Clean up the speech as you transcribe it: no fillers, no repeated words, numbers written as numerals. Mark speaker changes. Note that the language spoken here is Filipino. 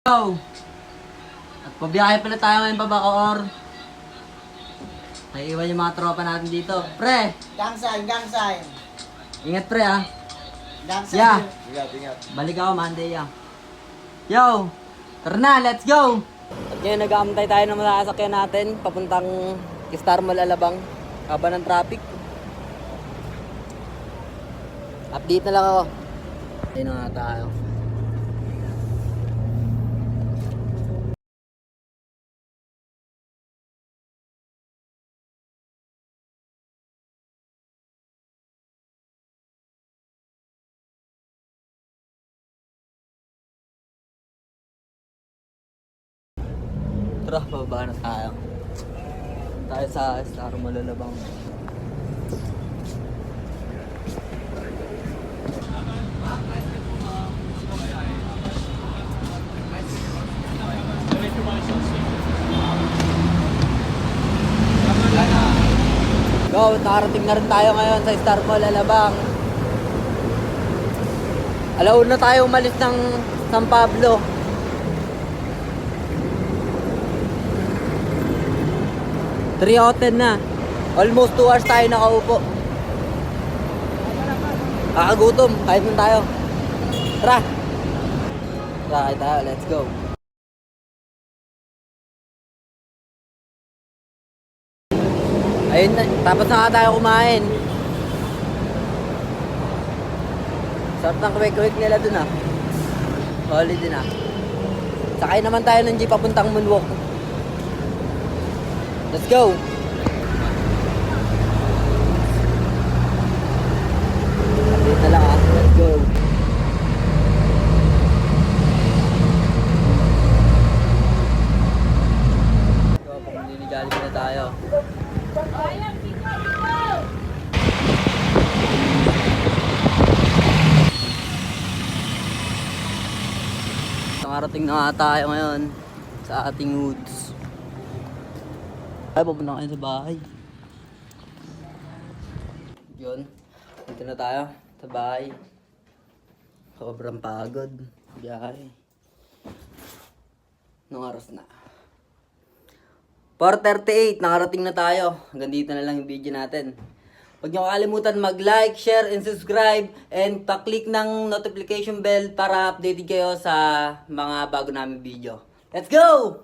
Speaker 1: Go! At pabiyahe pala tayo ngayon pa Bacoor. Naiiwan yung mga tropa natin dito. Pre!
Speaker 2: Gang sign.
Speaker 1: Ingat pre ah.
Speaker 2: Gang sign.
Speaker 1: Yeah!
Speaker 3: Ingat.
Speaker 1: Balik ako Monday ah. Yo! Tara na, let's go! At ngayon nag-aantay tayo ng mga sasakyan natin papuntang Star Mall Alabang. Haba ng traffic. Update na lang ako. Ayun na nga tayo. Tara, pababa na tayo. Tayo sa Star Mall Alabang. Go, nakarating na rin tayo ngayon sa Star Mall Alabang. Alauna tayo umalis ng San Pablo. Three o 10 na. Almost 2 hours tayo nakaupo. Kakagutom, kahit nun tayo. Tara! Tara, kahit tayo, let's go. Ayun na, tapos na nga tayo kumain. Sarap ng kwek-kwek nila dun ah. Solid din ah. Sakay naman tayo ng jeep papuntang Moonwalk. Let's go! Update na lang ah. Let's go! So, pang-niligali na tayo. Nakarating na nga tayo ngayon sa ating woods. Ay, pupunta kayo sa bahay. Yun. Dito na tayo sa bahay. Sobrang pagod. Biyahe. Anong oras na? 4:38. Nakarating na tayo. Hanggang dito na lang yung video natin. Huwag niyo kakalimutan mag-like, share, and subscribe. And pa-click ng notification bell para updated kayo sa mga bago namin video. Let's go!